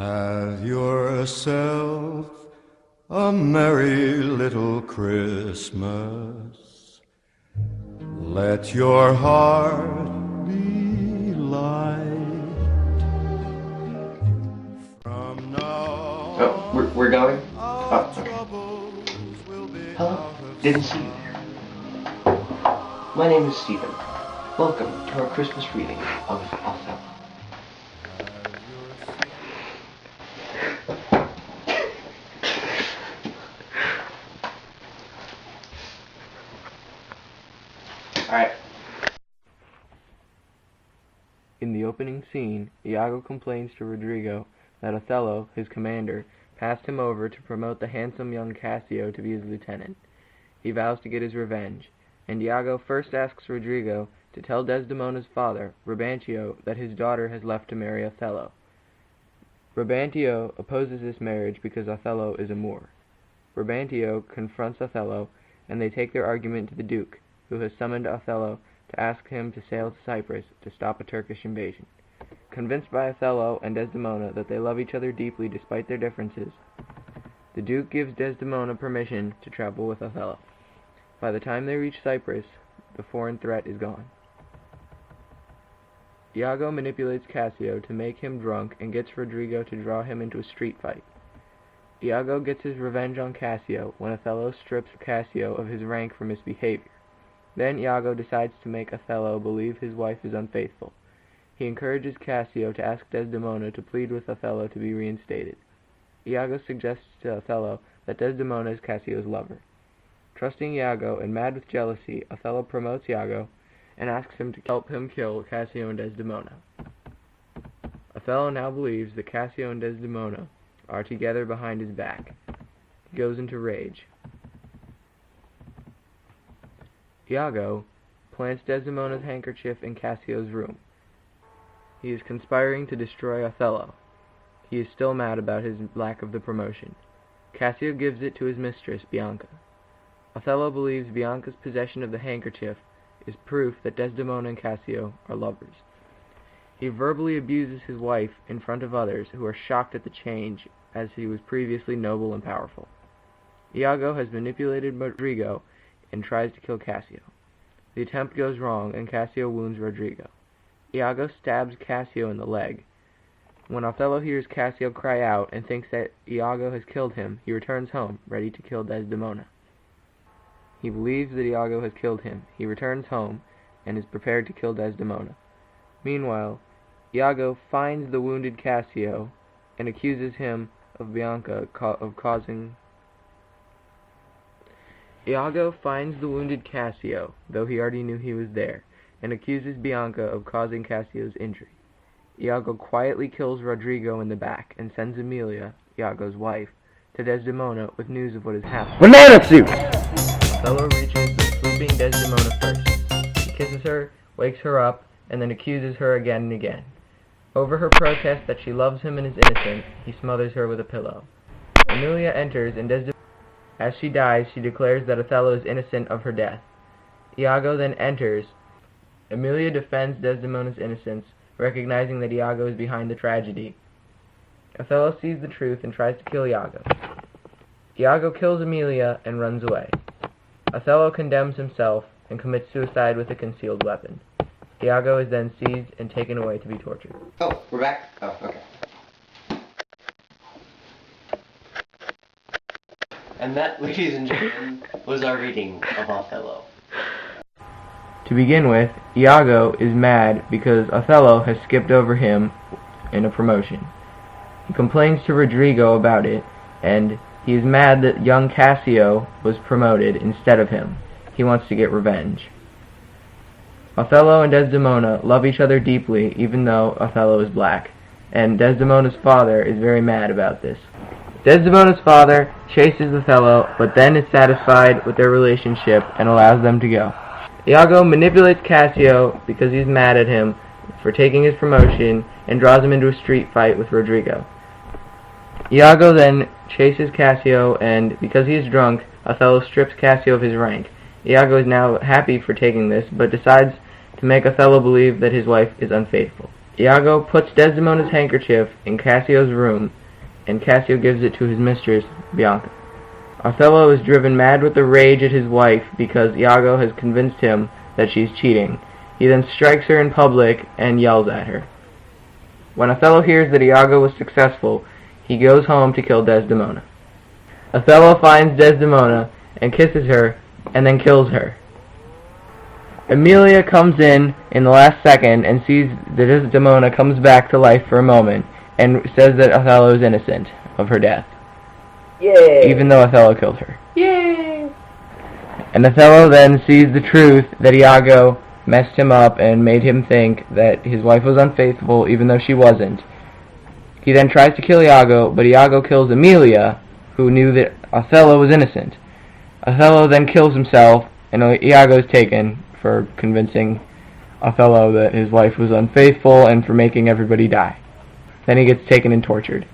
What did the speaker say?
Have yourself a merry little Christmas. Let your heart be light. From now Oh, we're going? Oh, okay. Hello. Didn't see you there. My name is Stephen. Welcome to our Christmas reading of Othello. Alright. In the opening scene, Iago complains to Rodrigo that Othello, his commander, passed him over to promote the handsome young Cassio to be his lieutenant. He vows to get his revenge, and Iago first asks Rodrigo to tell Desdemona's father, Brabantio, that his daughter has left to marry Othello. Brabantio opposes this marriage because Othello is a Moor. Brabantio confronts Othello, and they take their argument to the Duke, who has summoned Othello to ask him to sail to Cyprus to stop a Turkish invasion. Convinced by Othello and Desdemona that they love each other deeply despite their differences, the Duke gives Desdemona permission to travel with Othello. By the time they reach Cyprus, the foreign threat is gone. Iago manipulates Cassio to make him drunk and gets Rodrigo to draw him into a street fight. Iago gets his revenge on Cassio when Othello strips Cassio of his rank for misbehavior. Then Iago decides to make Othello believe his wife is unfaithful. He encourages Cassio to ask Desdemona to plead with Othello to be reinstated. Iago suggests to Othello that Desdemona is Cassio's lover. Trusting Iago and mad with jealousy, Othello promotes Iago and asks him to help him kill Cassio and Desdemona. Othello now believes that Cassio and Desdemona are together behind his back. He goes into rage. Iago plants Desdemona's handkerchief in Cassio's room. He is conspiring to destroy Othello. He is still mad about his lack of the promotion. Cassio gives it to his mistress, Bianca. Othello believes Bianca's possession of the handkerchief is proof that Desdemona and Cassio are lovers. He verbally abuses his wife in front of others who are shocked at the change, as he was previously noble and powerful. Iago has manipulated Rodrigo and tries to kill Cassio. The attempt goes wrong and Cassio wounds Rodrigo. Iago stabs Cassio in the leg. When Othello hears Cassio cry out and thinks that Iago has killed him, he returns home, ready to kill Desdemona. He believes that Iago has killed him. He returns home and is prepared to kill Desdemona. Meanwhile, Iago finds the wounded Cassio and accuses him of Bianca of causing... Iago finds the wounded Cassio, though he already knew he was there, and accuses Bianca of causing Cassio's injury. Iago quietly kills Rodrigo in the back and sends Emilia, Iago's wife, to Desdemona with news of what has happened. Banana suit! Othello reaches the sleeping Desdemona first. He kisses her, wakes her up, and then accuses her again and again. Over her protest that she loves him and is innocent, he smothers her with a pillow. Emilia enters, and as she dies, she declares that Othello is innocent of her death. Iago then enters. Emilia defends Desdemona's innocence, recognizing that Iago is behind the tragedy. Othello sees the truth and tries to kill Iago. Iago kills Emilia and runs away. Othello condemns himself and commits suicide with a concealed weapon. Iago is then seized and taken away to be tortured. Oh, we're back? Oh, okay. And that, ladies and gentlemen, was our reading of Othello. To begin with, Iago is mad because Othello has skipped over him in a promotion. He complains to Rodrigo about it, and he is mad that young Cassio was promoted instead of him. He wants to get revenge. Othello and Desdemona love each other deeply, even though Othello is black, and Desdemona's father is very mad about this. Desdemona's father chases Othello, but then is satisfied with their relationship and allows them to go. Iago manipulates Cassio because he's mad at him for taking his promotion and draws him into a street fight with Rodrigo. Iago then chases Cassio, and because he is drunk, Othello strips Cassio of his rank. Iago is now happy for taking this, but decides to make Othello believe that his wife is unfaithful. Iago puts Desdemona's handkerchief in Cassio's room, and Cassio gives it to his mistress, Bianca. Othello is driven mad with the rage at his wife because Iago has convinced him that she's cheating. He then strikes her in public and yells at her. When Othello hears that Iago was successful, he goes home to kill Desdemona. Othello finds Desdemona and kisses her and then kills her. Emilia comes in the last second and sees that Desdemona comes back to life for a moment and says that Othello is innocent of her death. Yay! Even though Othello killed her. Yay! And Othello then sees the truth that Iago messed him up and made him think that his wife was unfaithful even though she wasn't. He then tries to kill Iago, but Iago kills Emilia, who knew that Othello was innocent. Othello then kills himself, and Iago is taken for convincing Othello that his wife was unfaithful and for making everybody die. Then he gets taken and tortured.